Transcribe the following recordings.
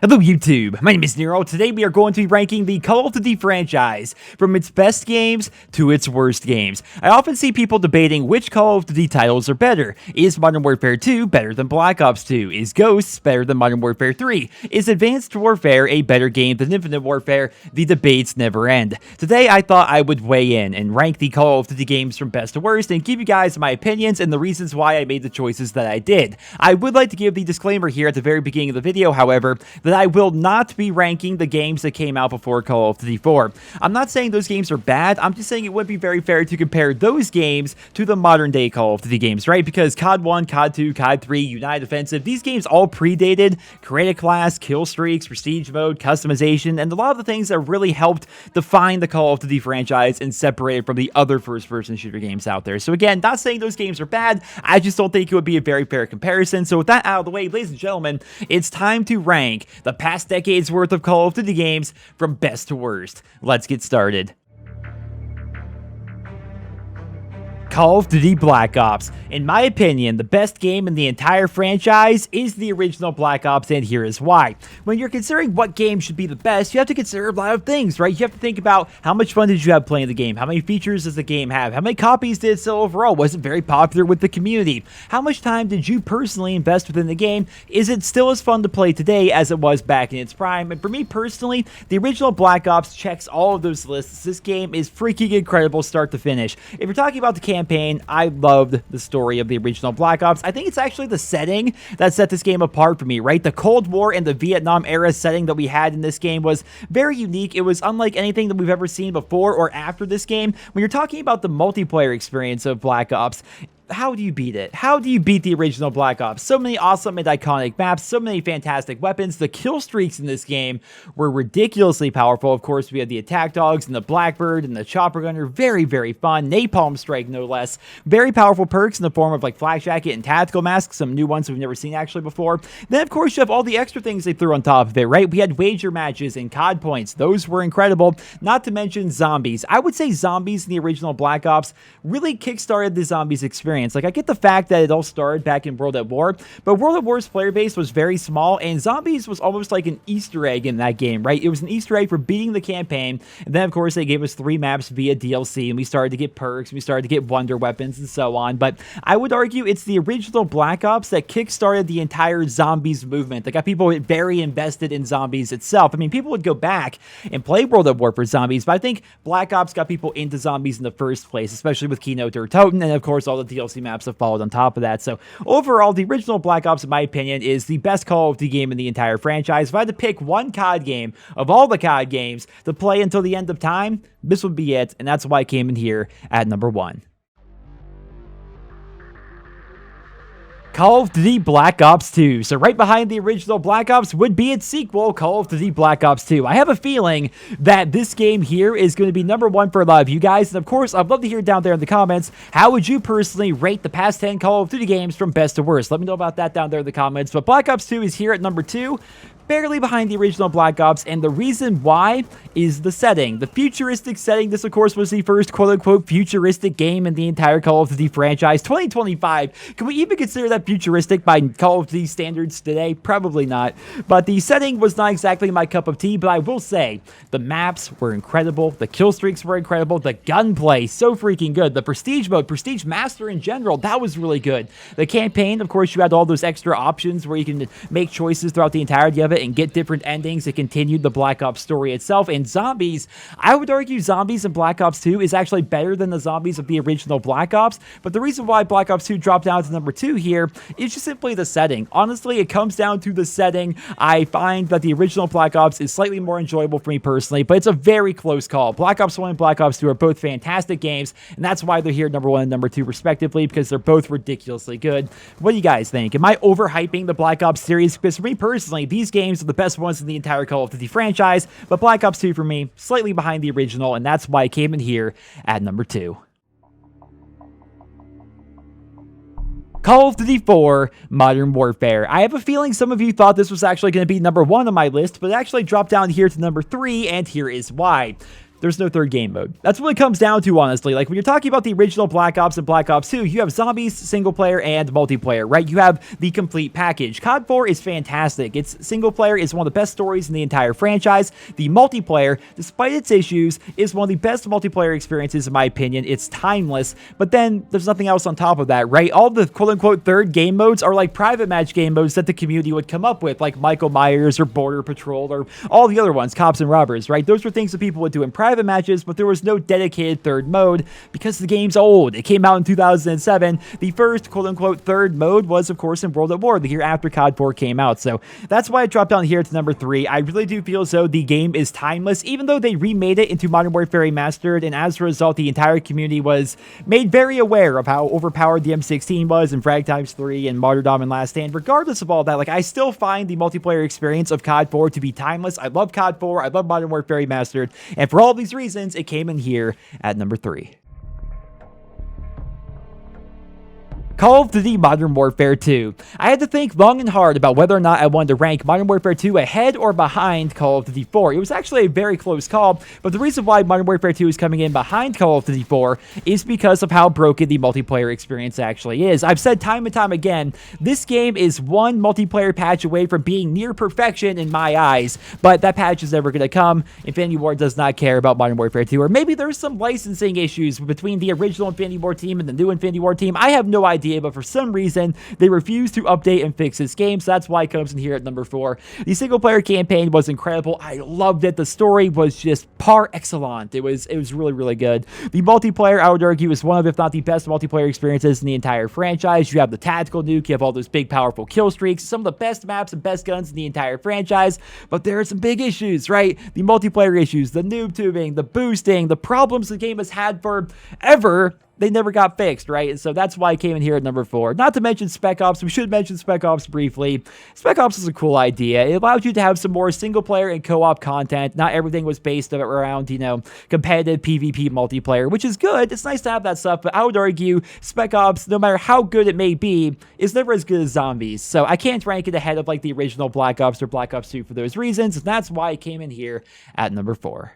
Hello YouTube, my name is Nero. Today we are going to be ranking the Call of Duty franchise from its best games to its worst games. I often see people debating which Call of Duty titles are better. Is Modern Warfare 2 better than Black Ops 2? Is Ghosts better than Modern Warfare 3? Is Advanced Warfare a better game than Infinite Warfare? The debates never end. Today I thought I would weigh in and rank the Call of Duty games from best to worst and give you guys my opinions and the reasons why I made the choices that I did. I would like to give the disclaimer here at the very beginning of the video, however, that I will not be ranking the games that came out before Call of Duty 4. I'm not saying those games are bad, I'm just saying it would be very fair to compare those games to the modern day Call of Duty games, right? Because COD 1, COD 2, COD 3, United Offensive, these games all predated Create a Class, Killstreaks, Prestige Mode, customization, and a lot of the things that really helped define the Call of Duty franchise and separate it from the other first-person shooter games out there. So again, not saying those games are bad, I just don't think it would be a very fair comparison. So with that out of the way, ladies and gentlemen, it's time to rank the past decade's worth of Call of Duty games from best to worst. Let's get started. Call of Duty Black Ops. In my opinion, the best game in the entire franchise is the original Black Ops, and here is why. When you're considering what game should be the best, you have to consider a lot of things, right? You have to think about how much fun did you have playing the game? How many features does the game have? How many copies did it sell overall? Was it very popular with the community? How much time did you personally invest within the game? Is it still as fun to play today as it was back in its prime? And for me personally, the original Black Ops checks all of those lists. This game is freaking incredible start to finish. If you're talking about the campaign, I loved the story of the original Black Ops. I think it's actually the setting that set this game apart for me, right? The Cold War and the Vietnam era setting that we had in this game was very unique. It was unlike anything that we've ever seen before or after this game. When you're talking about the multiplayer experience of Black Ops, how do you beat it? How do you beat the original Black Ops? So many awesome and iconic maps, so many fantastic weapons. The kill streaks in this game were ridiculously powerful. Of course, we had the attack dogs and the Blackbird and the chopper gunner. Very, very fun. Napalm strike, no less. Very powerful perks in the form of like flak jacket and tactical mask. Some new ones we've never seen actually before. Then, of course, you have all the extra things they threw on top of it, right? We had wager matches and COD points. Those were incredible. Not to mention zombies. I would say zombies in the original Black Ops really kickstarted the zombies experience. Like, I get the fact that it all started back in World at War, but World at War's player base was very small, and zombies was almost like an Easter egg in that game, right? It was an Easter egg for beating the campaign, and then, of course, they gave us 3 maps via DLC, and we started to get perks, we started to get wonder weapons, and so on. But I would argue it's the original Black Ops that kickstarted the entire zombies movement, that got people very invested in zombies itself. I mean, people would go back and play World at War for zombies, but I think Black Ops got people into zombies in the first place, especially with Kino der Toten, and of course, all the DLC maps have followed on top of that. So overall, the original Black Ops, in my opinion, is the best Call of Duty game in the entire franchise. If I had to pick one COD game of all the COD games to play until the end of time, this would be it, and that's why it came in here at number 1. Call of Duty Black Ops 2. So right behind the original Black Ops would be its sequel, Call of Duty Black Ops 2. I have a feeling that this game here is going to be number 1 for a lot of you guys. And of course, I'd love to hear down there in the comments, how would you personally rate the past 10 Call of Duty games from best to worst? Let me know about that down there in the comments. But Black Ops 2 is here at number 2. Barely behind the original Black Ops, and the reason why is the setting. The futuristic setting. This, of course, was the first quote-unquote futuristic game in the entire Call of Duty franchise. 2025. Can we even consider that futuristic by Call of Duty standards today? Probably not. But the setting was not exactly my cup of tea, but I will say the maps were incredible. The kill streaks were incredible. The gunplay, so freaking good. The Prestige mode, Prestige Master in general, that was really good. The campaign, of course, you had all those extra options where you can make choices throughout the entirety of it and get different endings. It continued the Black Ops story itself. And zombies, I would argue zombies in Black Ops 2 is actually better than the zombies of the original Black Ops. But the reason why Black Ops 2 dropped down to number 2 here is just simply the setting. Honestly, it comes down to the setting. I find that the original Black Ops is slightly more enjoyable for me personally, but it's a very close call. Black Ops 1 and Black Ops 2 are both fantastic games, and that's why they're here number 1 and number 2 respectively, because they're both ridiculously good. What do you guys think? Am I overhyping the Black Ops series? Because for me personally, these games are the best ones in the entire Call of Duty franchise, but Black Ops 2 for me, slightly behind the original, and that's why it came in here at number 2. Call of Duty 4 Modern Warfare. I have a feeling some of you thought this was actually going to be number 1 on my list, but it actually dropped down here to number 3, and here is why. there's no third game mode. That's what it comes down to, honestly. Like, when you're talking about the original Black Ops and Black Ops 2, you have zombies, single player, and multiplayer, right? You have the complete package. COD 4 is fantastic. Its single player is one of the best stories in the entire franchise. The multiplayer, despite its issues, is one of the best multiplayer experiences in my opinion. It's timeless, but then there's nothing else on top of that, right? All the quote-unquote third game modes are like private match game modes that the community would come up with, like Michael Myers or Border Patrol or all the other ones, Cops and Robbers, right? Those were things that people would do in private matches, but there was no dedicated third mode because the game's old. It came out in 2007. The first quote-unquote third mode was, of course, in World at War, the year after COD 4 came out. So that's why it dropped down here to number 3. I really do feel as though the game is timeless, even though they remade it into Modern Warfare Remastered, and as a result, the entire community was made very aware of how overpowered the M16 was in Frag Times 3 and Martyrdom and Last Stand. Regardless of all that, like, I still find the multiplayer experience of COD 4 to be timeless. I love COD 4, I love Modern Warfare Remastered, and for all these reasons, it came in here at number 3. Call of Duty Modern Warfare 2. I had to think long and hard about whether or not I wanted to rank Modern Warfare 2 ahead or behind Call of Duty 4. It was actually a very close call, but the reason why Modern Warfare 2 is coming in behind Call of Duty 4 is because of how broken the multiplayer experience actually is. I've said time and time again, this game is one multiplayer patch away from being near perfection in my eyes, but that patch is never going to come. Infinity Ward does not care about Modern Warfare 2, or maybe there's some licensing issues between the original Infinity Ward team and the new Infinity Ward team. I have no idea, but for some reason, they refuse to update and fix this game, so that's why it comes in here at number 4. The single-player campaign was incredible. I loved it. The story was just par excellent. It was really, really good. The multiplayer, I would argue, is one of, if not the best multiplayer experiences in the entire franchise. You have the tactical nuke, you have all those big, powerful kill streaks, some of the best maps and best guns in the entire franchise, but there are some big issues, right? The multiplayer issues, the noob tubing, the boosting, the problems the game has had forever, they never got fixed, right? And so that's why it came in here at number 4. Not to mention Spec Ops. We should mention Spec Ops briefly. Spec Ops is a cool idea. It allowed you to have some more single-player and co-op content. Not everything was based around, competitive PvP multiplayer, which is good. It's nice to have that stuff, but I would argue Spec Ops, no matter how good it may be, is never as good as Zombies. So I can't rank it ahead of, like, the original Black Ops or Black Ops 2 for those reasons, and that's why it came in here at number 4.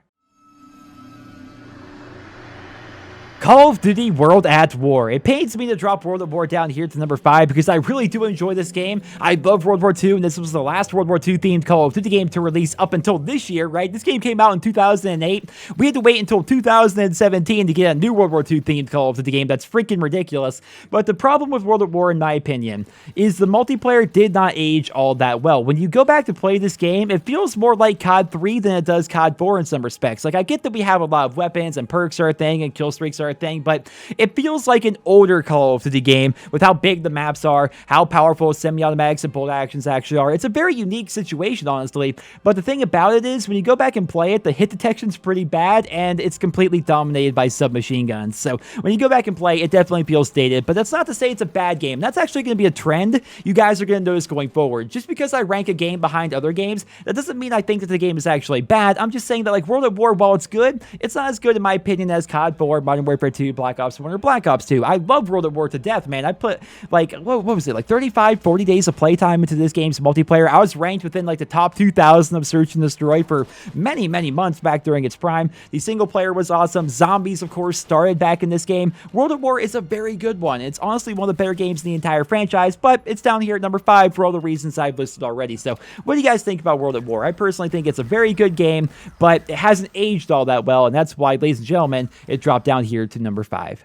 Call of Duty World at War. It pains me to drop World at War down here to number 5 because I really do enjoy this game. I love World War II, and this was the last World War II themed Call of Duty game to release up until this year, right? This game came out in 2008. We had to wait until 2017 to get a new World War II themed Call of Duty game. That's freaking ridiculous. But the problem with World at War, in my opinion, is the multiplayer did not age all that well. When you go back to play this game, it feels more like COD 3 than it does COD 4 in some respects. Like, I get that we have a lot of weapons and perks are a thing and kill streaks are thing, but it feels like an older Call of Duty game with how big the maps are, how powerful semi-automatics and bolt actions actually are. It's a very unique situation, honestly, but the thing about it is when you go back and play it, the hit detection's pretty bad and it's completely dominated by submachine guns. So when you go back and play, it definitely feels dated, but that's not to say it's a bad game. That's actually going to be a trend you guys are going to notice going forward. Just because I rank a game behind other games, that doesn't mean I think that the game is actually bad. I'm just saying that, like, World at War, while it's good, it's not as good in my opinion as COD 4, Modern Warfare 2, Black Ops 1, or Black Ops 2. I love World at War to death, man. I put, like, what was it, like 35, 40 days of playtime into this game's multiplayer. I was ranked within, like, the top 2,000 of Search and Destroy for many, many months back during its prime. The single player was awesome. Zombies, of course, started back in this game. World at War is a very good one. It's honestly one of the better games in the entire franchise, but it's down here at number 5 for all the reasons I've listed already. So what do you guys think about World at War? I personally think it's a very good game, but it hasn't aged all that well, and that's why, ladies and gentlemen, it dropped down here to number 5.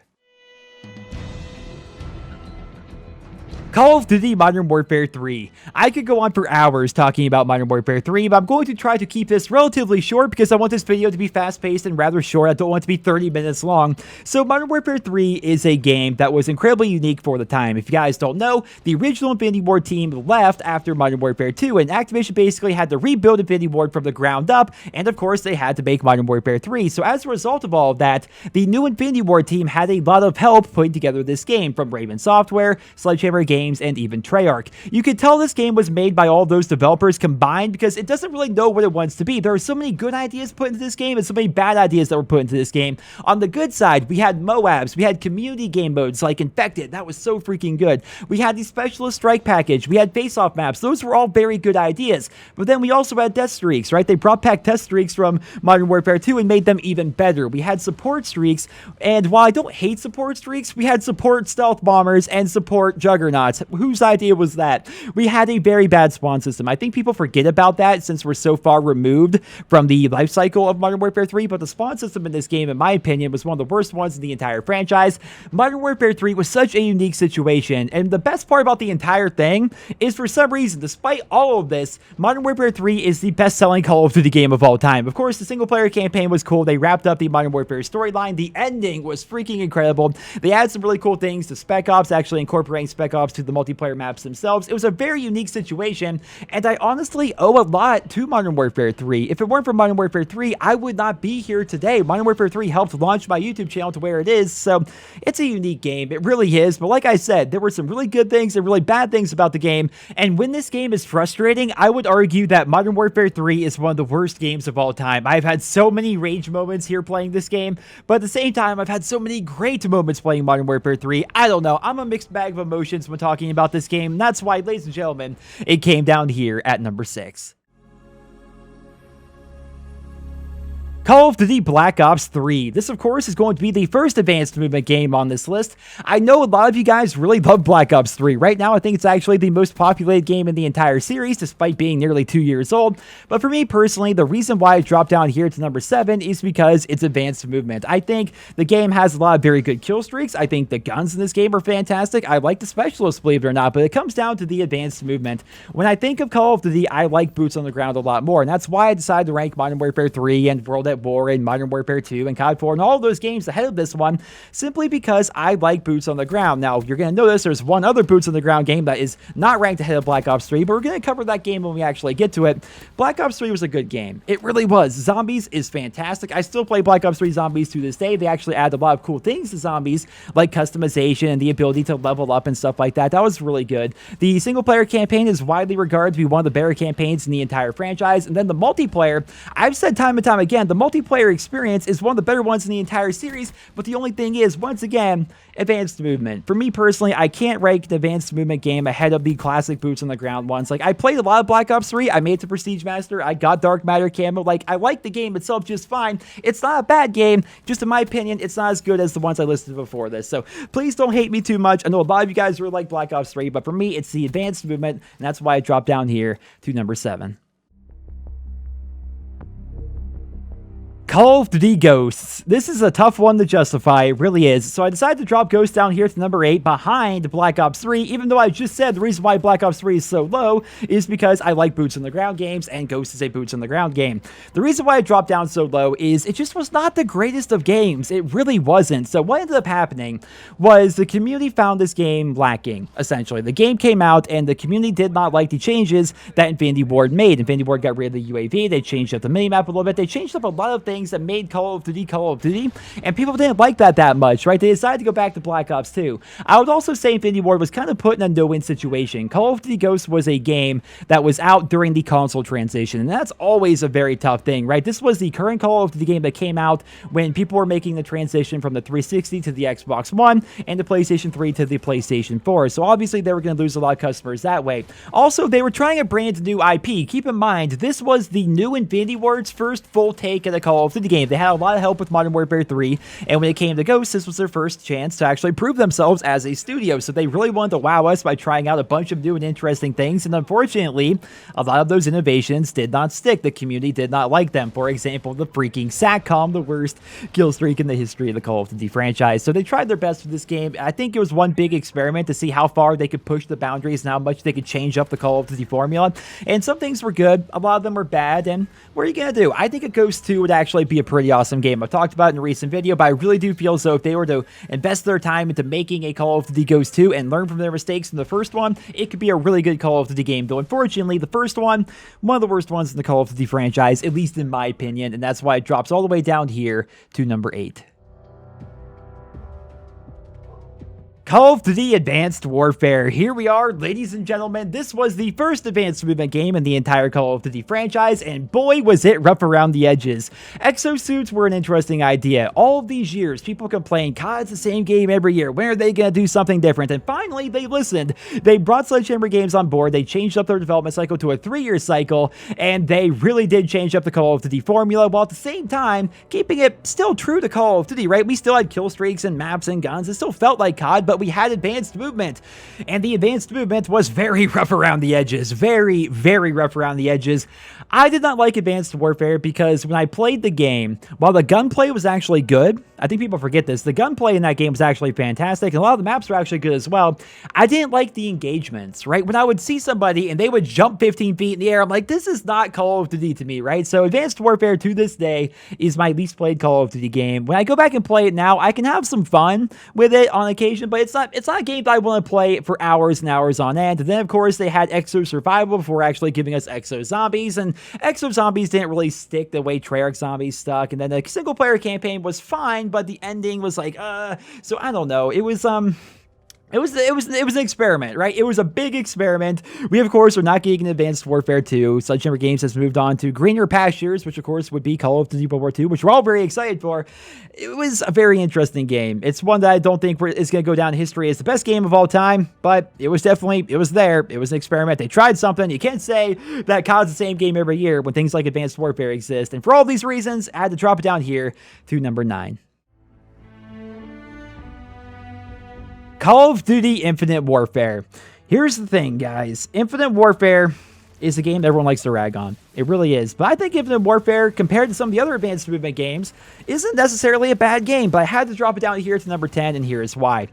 Call of Duty Modern Warfare 3. I could go on for hours talking about Modern Warfare 3, but I'm going to try to keep this relatively short because I want this video to be fast-paced and rather short. I don't want it to be 30 minutes long. So Modern Warfare 3 is a game that was incredibly unique for the time. If you guys don't know, the original Infinity Ward team left after Modern Warfare 2, and Activision basically had to rebuild Infinity Ward from the ground up, and of course they had to make Modern Warfare 3. So as a result of all of that, the new Infinity Ward team had a lot of help putting together this game, from Raven Software, Sledgehammer Games, Games, and even Treyarch. You could tell this game was made by all those developers combined because it doesn't really know what it wants to be. There are so many good ideas put into this game and so many bad ideas that were put into this game. On the good side, we had MOABs, we had community game modes like Infected. That was so freaking good. We had the Specialist Strike package, we had face-off maps. Those were all very good ideas. But then we also had Death Streaks, right? They brought back Death Streaks from Modern Warfare 2 and made them even better. We had support streaks, and while I don't hate support streaks, we had support stealth bombers and support juggernauts. Whose idea was that? We had a very bad spawn system. I think people forget about that since we're so far removed from the life cycle of Modern Warfare 3, but the spawn system in this game, in my opinion, was one of the worst ones in the entire franchise. Modern Warfare 3 was such a unique situation, and the best part about the entire thing is, for some reason, despite all of this, Modern Warfare 3 is the best-selling Call of Duty game of all time. Of course, the single-player campaign was cool. They wrapped up the Modern Warfare storyline. The ending was freaking incredible. They added some really cool things to Spec Ops, actually incorporating Spec Ops to the multiplayer maps themselves. It was a very unique situation, and I honestly owe a lot to Modern Warfare 3. If it weren't for Modern Warfare 3, I would not be here today. Modern Warfare 3 helped launch my YouTube channel to where it is, so it's a unique game. It really is, but like I said, there were some really good things and really bad things about the game, and when this game is frustrating, I would argue that Modern Warfare 3 is one of the worst games of all time. I've had so many rage moments here playing this game, but at the same time, I've had so many great moments playing Modern Warfare 3. I don't know. I'm a mixed bag of emotions when talking about this game, and that's why, ladies and gentlemen, it came down here at number 6. Call of Duty Black Ops 3. This, of course, is going to be the first advanced movement game on this list. I know a lot of you guys really love Black Ops 3. Right now, I think it's actually the most populated game in the entire series, despite being nearly 2 years old. But for me, personally, the reason why it dropped down here to number 7 is because it's advanced movement. I think the game has a lot of very good kill streaks. I think the guns in this game are fantastic. I like the specialists, believe it or not, but it comes down to the advanced movement. When I think of Call of Duty, I like boots on the ground a lot more, and that's why I decided to rank Modern Warfare 3 and World at War and Modern Warfare 2 and COD 4 and all of those games ahead of this one, simply because I like boots on the ground. Now, you're going to notice there's one other boots on the ground game that is not ranked ahead of Black Ops 3, but we're going to cover that game when we actually get to it. Black Ops 3 was a good game. It really was. Zombies is fantastic. I still play Black Ops 3 Zombies to this day. They actually add a lot of cool things to Zombies, like customization and the ability to level up and stuff like that. That was really good. The single-player campaign is widely regarded to be one of the better campaigns in the entire franchise, and then the multiplayer, I've said time and time again, the multiplayer experience is one of the better ones in the entire series, but the only thing is, once again, advanced movement. For me personally, I can't rank the advanced movement game ahead of the classic boots on the ground ones. Like, I played a lot of Black Ops 3, I made it to Prestige Master, I got Dark Matter camo, like, I like the game itself just fine. It's not a bad game, just in my opinion, it's not as good as the ones I listed before this, so please don't hate me too much. I know a lot of you guys really like Black Ops 3, but for me, it's the advanced movement, and that's why it dropped down here to number 7. Call of Duty Ghosts. This is a tough one to justify, it really is. So I decided to drop Ghosts down here to number 8 behind Black Ops 3, even though I just said the reason why Black Ops 3 is so low is because I like boots on the ground games, and Ghosts is a boots on the ground game. The reason why it dropped down so low is it just was not the greatest of games. It really wasn't. So what ended up happening was the community found this game lacking, essentially. The game came out, and the community did not like the changes that Infinity Ward made. Infinity Ward got rid of the UAV, they changed up the minimap a little bit, they changed up a lot of things that made Call of Duty, and people didn't like that much, right? They decided to go back to Black Ops 2. I would also say Infinity Ward was kind of put in a no-win situation. Call of Duty Ghosts was a game that was out during the console transition, and that's always a very tough thing, right? This was the current Call of Duty game that came out when people were making the transition from the 360 to the Xbox One and the PlayStation 3 to the PlayStation 4, so obviously they were going to lose a lot of customers that way. Also, they were trying a brand new IP. Keep in mind, this was the new Infinity Ward's first full take at a Call of Duty game. They had a lot of help with Modern Warfare 3, and when it came to Ghosts, this was their first chance to actually prove themselves as a studio, so they really wanted to wow us by trying out a bunch of new and interesting things, and unfortunately, a lot of those innovations did not stick. The community did not like them. For example, the freaking SATCOM, the worst kill streak in the history of the Call of Duty franchise. So they tried their best with this game. I think it was one big experiment to see how far they could push the boundaries and how much they could change up the Call of Duty formula, and some things were good, a lot of them were bad, and what are you gonna do? I think a Ghost 2 would actually be a pretty awesome game. I've talked about it in a recent video, but I really do feel as though if they were to invest their time into making a Call of Duty Ghost 2 and learn from their mistakes from the first one, it could be a really good Call of Duty game, though unfortunately the first one of the worst ones in the Call of Duty franchise, at least in my opinion, and that's why it drops all the way down here to number 8. Call of Duty Advanced Warfare. Here we are, ladies and gentlemen. This was the first advanced movement game in the entire Call of Duty franchise, and boy, was it rough around the edges. Exosuits were an interesting idea. All of these years, people complained, God, it's the same game every year. When are they going to do something different? And finally, they listened. They brought Sledgehammer games on board. They changed up their development cycle to a 3-year cycle, and they really did change up the Call of Duty formula, while at the same time, keeping it still true to Call of Duty, right? We still had killstreaks and maps and guns. It still felt like COD, but we had advanced movement, and the advanced movement was very rough around the edges. Very, very rough around the edges. I did not like Advanced Warfare because when I played the game, while the gunplay was actually good, I think people forget this, the gunplay in that game was actually fantastic, and a lot of the maps were actually good as well. I didn't like the engagements, right? When I would see somebody and they would jump 15 feet in the air, I'm like, this is not Call of Duty to me, right? So Advanced Warfare to this day is my least played Call of Duty game. When I go back and play it now, I can have some fun with it on occasion, but it's not a game that I want to play for hours and hours on end. And then, of course, they had Exo Survival before actually giving us Exo Zombies, and Exo Zombies didn't really stick the way Treyarch Zombies stuck. And then the single-player campaign was fine, but the ending was like, so I don't know. It was an experiment, right? It was a big experiment. We, of course, are not getting an Advanced Warfare 2. Sledgehammer Games has moved on to greener pastures, which, of course, would be Call of Duty World War II, which we're all very excited for. It was a very interesting game. It's one that I don't think is going to go down in history as the best game of all time, but it was definitely, it was there. It was an experiment. They tried something. You can't say that COD's the same game every year when things like Advanced Warfare exist. And for all these reasons, I had to drop it down here to number 9. Call of Duty Infinite Warfare. Here's the thing, guys. Infinite Warfare is a game that everyone likes to rag on. It really is. But I think Infinite Warfare, compared to some of the other advanced movement games, isn't necessarily a bad game. But I had to drop it down here to number 10, and here is why.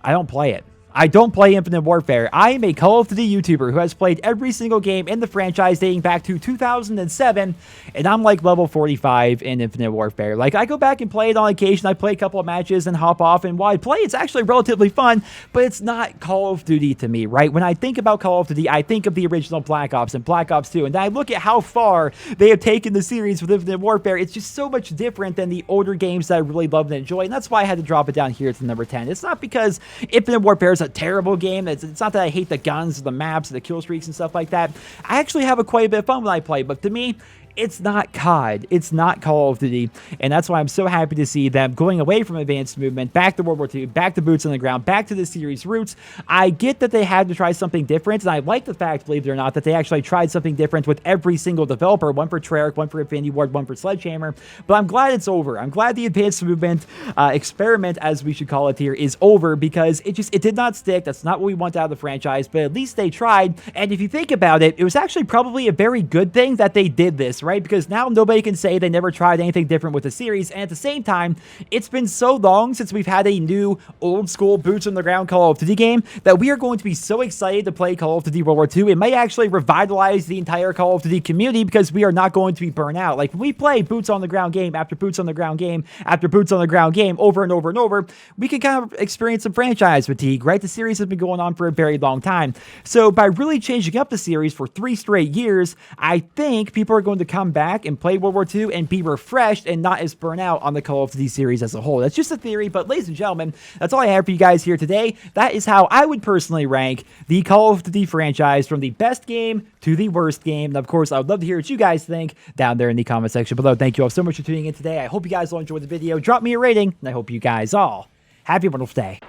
I don't play it. I don't play Infinite Warfare. I am a Call of Duty YouTuber who has played every single game in the franchise dating back to 2007, and I'm like level 45 in Infinite Warfare. Like, I go back and play it on occasion. I play a couple of matches and hop off, and while I play, it's actually relatively fun, but it's not Call of Duty to me, right? When I think about Call of Duty, I think of the original Black Ops and Black Ops 2, and then I look at how far they have taken the series with Infinite Warfare. It's just so much different than the older games that I really love and enjoy, and that's why I had to drop it down here to number 10. It's not because Infinite Warfare is a terrible game. It's not that I hate the guns, the maps, the kill streaks and stuff like that. I actually have quite a bit of fun when I play, but to me, it's not COD. It's not Call of Duty. And that's why I'm so happy to see them going away from advanced movement, back to World War II, back to boots on the ground, back to the series roots. I get that they had to try something different, and I like the fact, believe it or not, that they actually tried something different with every single developer, one for Treyarch, one for Infinity Ward, one for Sledgehammer. But I'm glad it's over. I'm glad the advanced movement experiment, as we should call it here, is over, because it did not stick. That's not what we want out of the franchise, but at least they tried. And if you think about it, it was actually probably a very good thing that they did this, right? Because now nobody can say they never tried anything different with the series, and at the same time, it's been so long since we've had a new old school boots on the ground Call of Duty game that we are going to be so excited to play Call of Duty World War II. It might actually revitalize the entire Call of Duty community, because we are not going to be burnt out. Like, when we play boots on the ground game after boots on the ground game after boots on the ground game over and over and over, we can kind of experience some franchise fatigue, right? The series has been going on for a very long time. So by really changing up the series for 3 straight years, I think people are going to come back and play World War II and be refreshed and not as burnt out on the Call of Duty series as a whole. That's just a theory, but ladies and gentlemen, that's all I have for you guys here today. That is how I would personally rank the Call of Duty franchise, from the best game to the worst game. And of course, I would love to hear what you guys think down there in the comment section below. Thank you all so much for tuning in today. I hope you guys all enjoyed the video. Drop me a rating, and I hope you guys all have a wonderful day.